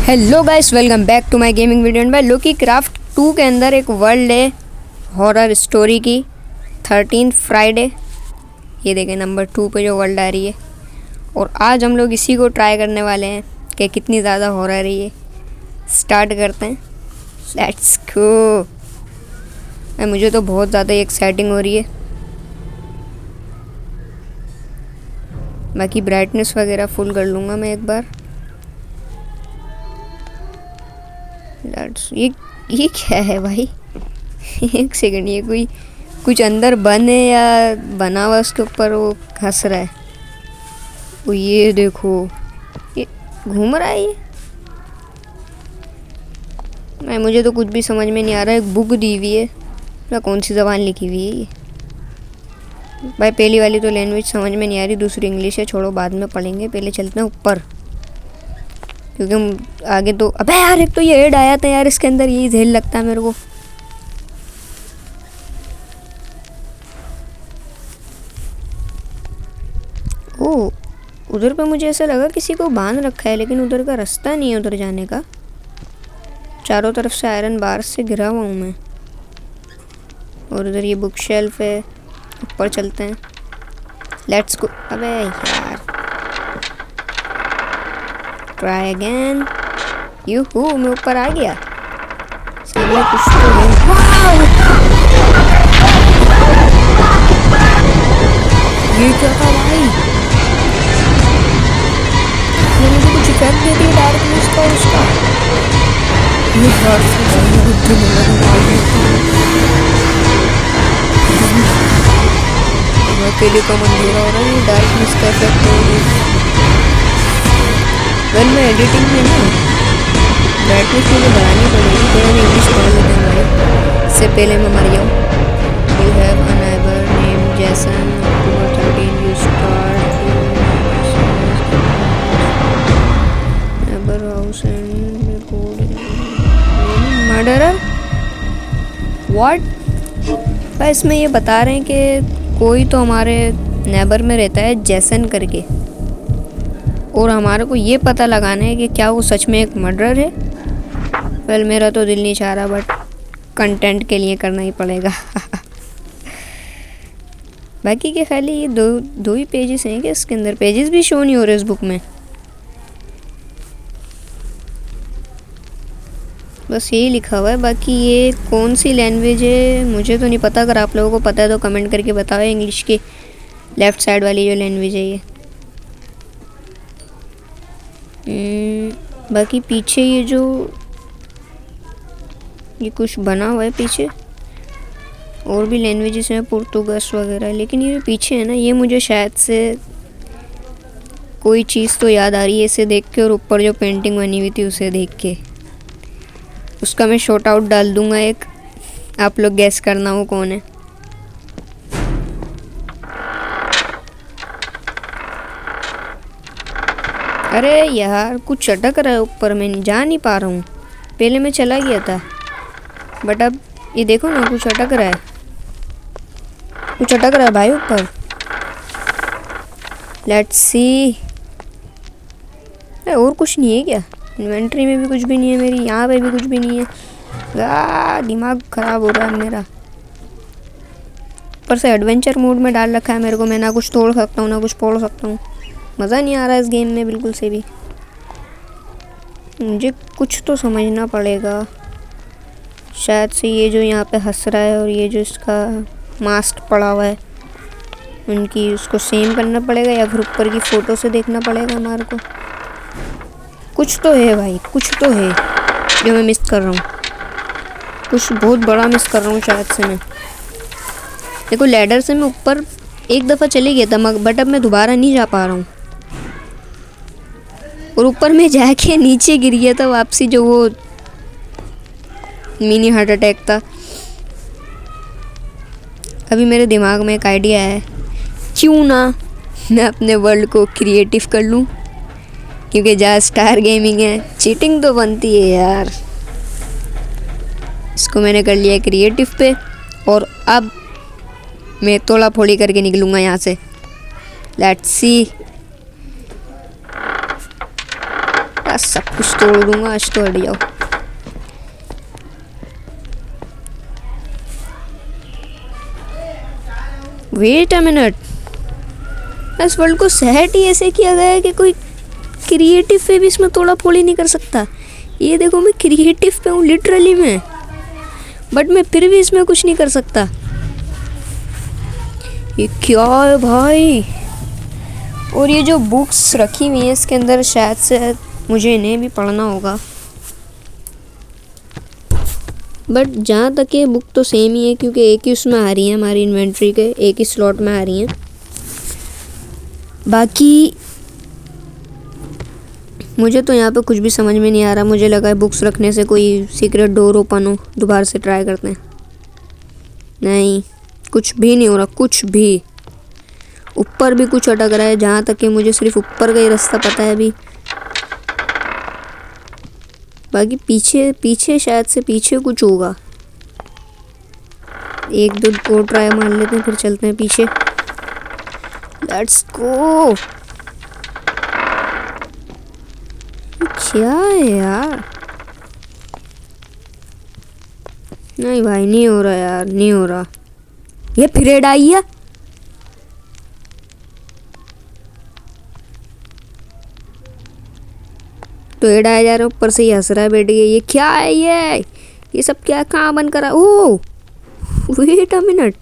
Hello guys, welcome back to my gaming video. भाई लोकी craft 2 के अंदर एक वर्ल्ड है हॉरर स्टोरी की 13 फ्राइडे। ये देखें नंबर 2 पे जो वर्ल्ड आ रही है, और आज हम लोग इसी को ट्राई करने वाले हैं कि कितनी ज़्यादा हॉरर है ये। स्टार्ट करते हैं, लेट्स गो। मुझे तो बहुत ज़्यादा एक्साइटिंग हो रही है। बाकी ब्राइटनेस वगैरह फुल कर लूँगा मैं एक बार। ये क्या है भाई? एक सेकंड, ये कोई कुछ अंदर बन है या बना हुआ उसके ऊपर वो हंस रहा है। वो ये देखो, ये घूम रहा है ये। मैं मुझे तो कुछ भी समझ में नहीं आ रहा है। एक बुक दी हुई है ना, कौन सी ज़बान लिखी हुई है ये भाई? पहली वाली तो लैंग्वेज समझ में नहीं आ रही, दूसरी इंग्लिश है, छोड़ो बाद में पढ़ेंगे। पहले चलते हैं ऊपर, क्योंकि हम आगे तो अबे यार एक तो ये ऐड आया था यार, इसके अंदर यही झेल लगता है मेरे को। ओ, उधर पे मुझे ऐसा लगा किसी को बांध रखा है, लेकिन उधर का रास्ता नहीं है उधर जाने का। चारों तरफ से आयरन बार से घिरा हुआ हूँ मैं। और उधर ये बुक शेल्फ है, ऊपर चलते हैं, लेट्स गो। अबे यार, ट्राई अगेन। यूहू, मैं ऊपर आ गया। सामने कुछ तो है। ये क्या था भाई? ये मुझे कुछ इफेक्ट देती है डार्कनेस का उसका। ये डार्क से बहुत बुद्धि मिल रहा है। अकेले का मंदिर हो रहा है, ये डार्कनेस का इफेक्ट हो रही है। वेल मैं एडिटिंग में ना ब्राइटनेस मुझे बढ़ानी पड़ेगी। थोड़ा मैं इंग्लिश पढ़ लेते हैं भाई, इससे पहले मैं मर जाऊँ। You have a neighbour name जैसन, अक्टूबर 13 you start neighbour house and murderer. What? भाई इसमें ये बता रहे हैं कि कोई तो हमारे नेबर में रहता है जैसन करके, और हमारे को ये पता लगाना है कि क्या वो सच में एक मर्डरर है। वेल मेरा तो दिल नहीं चाह रहा, बट कंटेंट के लिए करना ही पड़ेगा। बाकी के खाली ये दो ही पेजेस हैं कि इसके अंदर पेजेस भी शो नहीं हो रहे इस बुक में। बस यही लिखा हुआ है। बाकी ये कौन सी लैंग्वेज है मुझे तो नहीं पता। अगर आप लोगों को पता है तो कमेंट करके बताओ। इंग्लिश के लेफ़्ट साइड वाली जो लैंग्वेज है ये। बाकी पीछे ये कुछ बना हुआ है पीछे, और भी लैंग्वेजेस हैं, पुर्तगास वगैरह। लेकिन ये पीछे है ना, ये मुझे शायद से कोई चीज़ तो याद आ रही है इसे देख के, और ऊपर जो पेंटिंग बनी हुई थी उसे देख के। उसका मैं शॉर्ट आउट डाल दूंगा एक, आप लोग गैस करना वो कौन है। अरे यार कुछ चटक रहा है ऊपर, मैं जा नहीं पा रहा हूँ। पहले मैं चला गया था, बट अब ये देखो ना, कुछ अटक रहा है, कुछ अटक रहा है भाई ऊपर। Let's see. और कुछ नहीं है क्या? इन्वेंट्री में भी कुछ भी नहीं है मेरी, यहाँ पे भी कुछ भी नहीं है। दिमाग ख़राब हो रहा है मेरा। ऊपर से एडवेंचर मोड में डाल रखा है मेरे को। मैं ना कुछ तोड़ सकता हूँ ना कुछ फोड़ सकता हूँ। मज़ा नहीं आ रहा है इस गेम में बिल्कुल से भी। मुझे कुछ तो समझना पड़ेगा। शायद से ये जो यहाँ पे हंस रहा है और ये जो इसका मास्क पड़ा हुआ है, उनकी उसको सेम करना पड़ेगा, या फिर ऊपर की फ़ोटो से देखना पड़ेगा हमारे को। कुछ तो है भाई, कुछ तो है जो मैं मिस कर रहा हूँ। कुछ बहुत बड़ा मिस कर रहा हूँ शायद से मैं। देखो लैडर से मैं ऊपर एक दफ़ा चले गया था, बट अब मैं दोबारा नहीं जा पा रहा हूँ। और ऊपर में जाके नीचे गिर गया था वापसी, जो वो मिनी हार्ट अटैक था। अभी मेरे दिमाग में एक आइडिया है, क्यों ना मैं अपने वर्ल्ड को क्रिएटिव कर लूँ, क्योंकि जहाँ स्टार गेमिंग है चीटिंग तो बनती है यार। इसको मैंने कर लिया क्रिएटिव पे, और अब मैं तोड़ा फोड़ी करके निकलूँगा यहाँ से। Let's see. सब कुछ तोड़ दूंगा आज तो। हट जाओ। वेट अ मिनट, इस वर्ल्ड को सेट ही ऐसे किया गया है कि कोई क्रिएटिव पे भी इसमें तोड़ा फोड़ी नहीं कर सकता। ये देखो मैं क्रिएटिव पे हूँ लिटरली में, बट मैं फिर भी इसमें कुछ नहीं कर सकता। ये क्या है भाई? और ये जो बुक्स रखी हुई हैं इसके अंदर, शायद से मुझे इन्हें भी पढ़ना होगा। बट जहाँ तक ये बुक तो सेम ही है, क्योंकि एक ही उसमें आ रही है हमारी इन्वेंट्री के, एक ही स्लॉट में आ रही हैं। बाकी मुझे तो यहाँ पे कुछ भी समझ में नहीं आ रहा। मुझे लगा है बुक्स रखने से कोई सीक्रेट डोर ओपन हो। दोबारा से ट्राई करते हैं। नहीं, कुछ भी नहीं हो रहा, कुछ भी। ऊपर भी कुछ अटक रहा है, जहाँ तक कि मुझे सिर्फ ऊपर का ही रास्ता पता है अभी। बाकी पीछे पीछे शायद से पीछे कुछ होगा। एक दो और ट्राई मार लेते हैं, फिर चलते हैं पीछे। Let's go. क्या है यार? नहीं भाई, नहीं हो रहा यार, नहीं हो रहा। ये फिर ऐड आई है। तो ऐड आया जा रहा है, ऊपर से ही हंस रहा है बैठ गया। ये क्या है? ये सब क्या, कहाँ बंद करा? ओह वेट अ मिनट,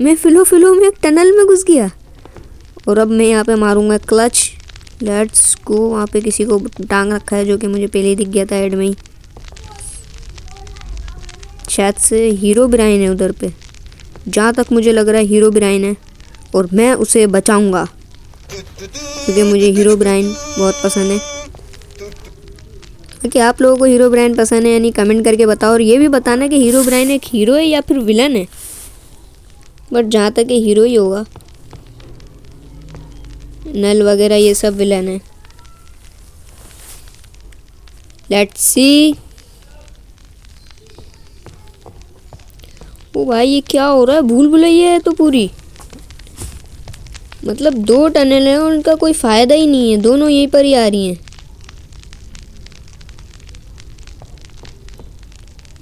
मैं फिलो में एक टनल में घुस गया। और अब मैं यहाँ पे मारूंगा क्लच। Let's go. वहाँ पे किसी को टांग रखा है, जो कि मुझे पहले ही दिख गया था ऐड में ही। शायद से हीरो ब्राइन है उधर पे, जहाँ तक मुझे लग रहा है हीरो ब्राइन है। और मैं उसे बचाऊंगा, क्योंकि मुझे हीरो ब्राइन बहुत पसंद है। कि आप लोगों को हीरो ब्राइन पसंद है यानी कमेंट करके बताओ। और ये भी बताना कि हीरो ब्राइन एक हीरो है या फिर विलन है। बट जहाँ तक ये हीरो ही होगा, नल वगैरह ये सब विलन है। Let's see. ओ भाई, ये क्या हो रहा है? भूल भुलैया है तो पूरी। मतलब दो टनल हैं और उनका कोई फायदा ही नहीं है, दोनों यहीं पर ही आ रही हैं।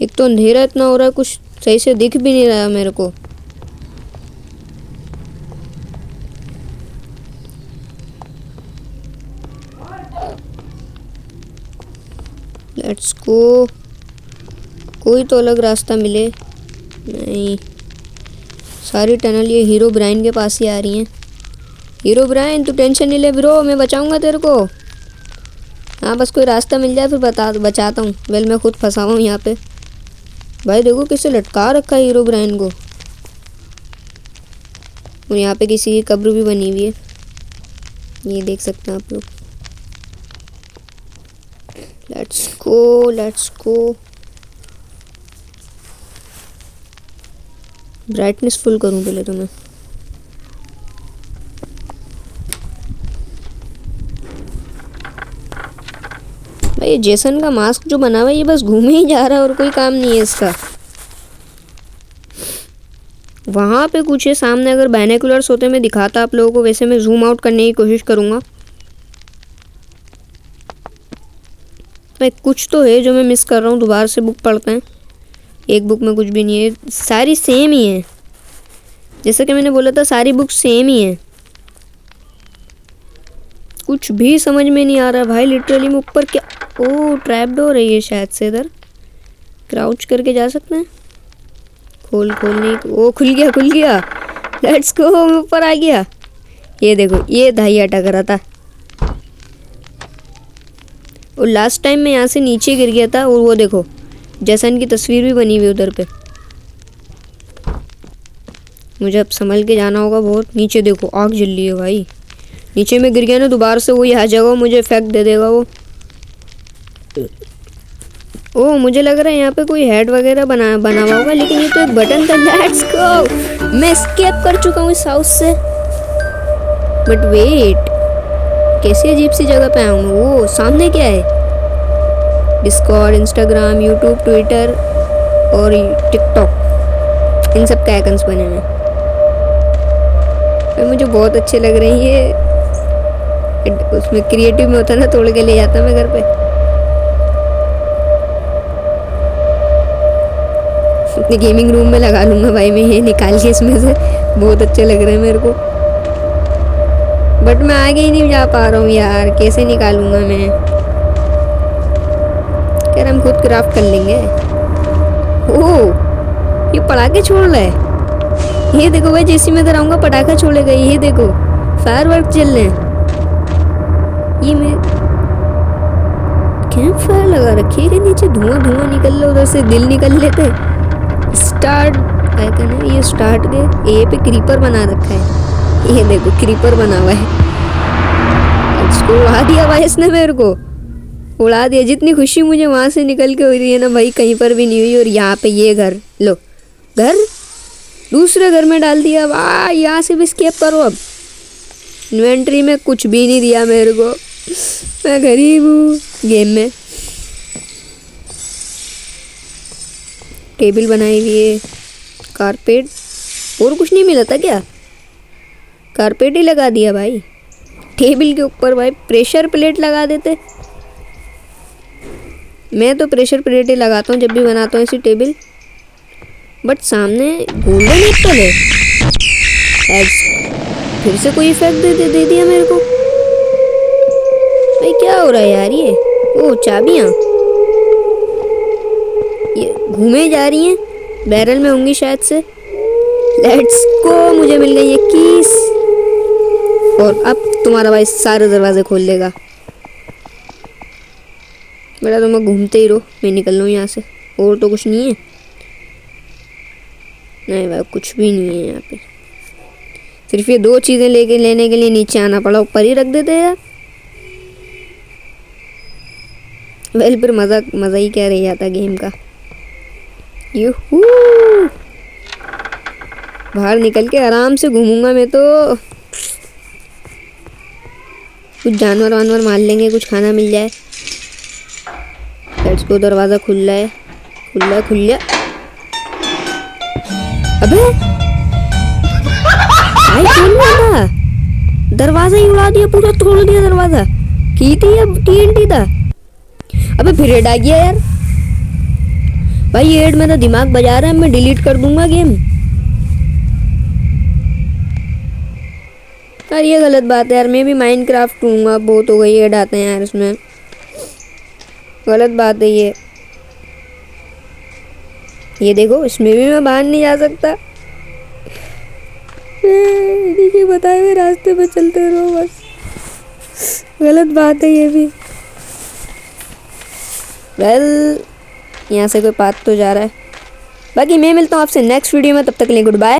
एक तो अंधेरा इतना हो रहा है, कुछ सही से दिख भी नहीं रहा मेरे को। Let's go. कोई तो अलग रास्ता मिले। नहीं, सारी टनल ये हीरो ब्राइन के पास ही आ रही हैं। हीरो ब्राइन, तू टेंशन नहीं ले ब्रो, मैं बचाऊंगा तेरे को। हाँ, बस कोई रास्ता मिल जाए फिर बचाता हूँ। वेल, मैं खुद फंसा हूँ यहाँ पे। भाई देखो किसे लटका रखा है हीरो ब्राइन को। और यहाँ पे किसी की कब्र भी बनी हुई है, ये देख सकते हैं आप लोग। Let's go, let's go. Brightness full करूँ पहले तो मैं। भाई जेसन का मास्क जो बना हुआ है, ये बस घूमे ही जा रहा है और कोई काम नहीं है इसका। वहाँ पे कुछ है सामने, अगर बाइनोकुलर्स होते मैं दिखाता आप लोगों को। वैसे मैं जूम आउट करने की कोशिश करूँगा। भाई कुछ तो है जो मैं मिस कर रहा हूँ। दोबारा से बुक पढ़ते हैं। एक बुक में कुछ भी नहीं है, सारी सेम ही है। जैसा कि मैंने बोला था, सारी बुक सेम ही है। कुछ भी समझ में नहीं आ रहा भाई लिटरली। में ऊपर क्या, ओ ट्रैप डोर है ये शायद से। इधर क्राउच करके जा सकते हैं। खोल नहीं, ओ खुल गया, खुल गया। लेट्स गो, मैं ऊपर आ गया। ये देखो, ये धाई अटक रहा था। और लास्ट टाइम मैं यहाँ से नीचे गिर गया था। और वो देखो, जैसन की तस्वीर भी बनी हुई उधर पे। मुझे अब संभल के जाना होगा बहुत। नीचे देखो, आग जल रही है भाई। नीचे में गिर गया ना दोबारा से, वो यहाँ जगह मुझे इफेक्ट दे देगा वो। ओह, मुझे लग रहा है यहाँ पे कोई हेड वगैरह बना हुआ होगा, लेकिन ये तो एक बटन था। Let's go. मैं एस्केप कर चुका हूँ इस हाउस से। बट वेट, कैसी अजीब सी जगह पे आया हूँ मैं। वो सामने क्या है? डिस्कॉर्ड, इंस्टाग्राम, यूट्यूब, ट्विटर और टिकटॉक, इन सब के आइकन्स बने हुए हैं। मुझे बहुत अच्छे लग रहे हैं ये। उसमें क्रिएटिव में होता ना, तोड़ के ले जाता मैं घर पे। अपने गेमिंग रूम में लगा लूंगा भाई मैं ये निकाल के इसमें से, बहुत अच्छे लग रहे हैं मेरे को। बट मैं आगे ही नहीं जा पा रहा हूँ यार, कैसे निकालूंगा मैं। यार हम खुद क्राफ्ट कर लेंगे। ओह, ये पटाखे छोड़ रहा है। ये देखो भाई, जैसे मैं इधर आऊंगा पटाखा छोड़ेगा। ये देखो फायरवर्क चल रहे हैं। ये मैं कैंप फायर लगा रखी है, नीचे धुआं धुआं निकल रहा, उधर से दिल निकल लेते। स्टार्ट आइकन है, ये स्टार्ट के ए पे क्रीपर बना रखा है। ये देखो क्रीपर बना हुआ है। इसको उड़ा दिया भाई इसने, मेरे को उड़ा दिया। जितनी खुशी मुझे वहां से निकल के हो रही है ना भाई, कहीं पर भी नहीं हुई। और यहाँ पे ये घर लो, घर दूसरे घर में डाल दिया। वाह, यहाँ से भी स्केप करो। अब इन्वेंट्री में कुछ भी नहीं दिया मेरे को, मैं गरीब हूँ गेम में। टेबल बनाई हुई है, कारपेट, और कुछ नहीं मिला था क्या? कारपेट ही लगा दिया भाई टेबल के ऊपर। भाई प्रेशर प्लेट लगा देते। मैं तो प्रेशर प्लेट ही लगाता हूँ जब भी बनाता हूँ ऐसी टेबल। बट सामने गोल्डन एप्पल है। फिर से कोई इफेक्ट दे दिया मेरे को। भाई क्या हो रहा है यार ये? ओ चाबियाँ, ये घूमे जा रही हैं, बैरल में होंगी शायद से। लेट्स गो, मुझे मिल गई ये कीस। और अब तुम्हारा भाई सारे दरवाजे खोल देगा। बेटा तुम घूमते ही रहो, मैं निकल रहा हूँ यहाँ से। और तो कुछ नहीं है। नहीं भाई कुछ भी नहीं है यहाँ पे। सिर्फ ये दो चीज़ें लेने के लिए नीचे आना पड़ा, ऊपर ही रख देते यार। वेल फिर मज़ा ही क्या रह जाता गेम का। यूहू, बाहर निकल के आराम से घूमूंगा मैं तो। कुछ जानवर वानवर मार लेंगे, कुछ खाना मिल जाए। लेट्स गो, दरवाज़ा खुल रहा है, खुल जा। अबे भाई खोल था, दरवाजा ही उड़ा दिया, पूरा तोड़ दिया दरवाजा। की थी अब TNT था। अबे फिर हेड आ गया यार। भाई ये हेड मेरा दिमाग बजा रहा है, मैं डिलीट कर दूंगा गेम। यार ये गलत बात है यार, मैं भी माइनक्राफ्ट लूंगा, बहुत हो गई हेड आते हैं यार इसमें, गलत बात है ये। ये देखो इसमें भी मैं बाहर नहीं जा सकता। देखिए बताए हुए रास्ते पे चलते रहो बस, गलत बात है ये भी। वेल यहाँ से कोई पाथ तो जा रहा है। बाकी मैं मिलता हूँ आपसे नेक्स्ट वीडियो में, तब तक के लिए गुड बाय।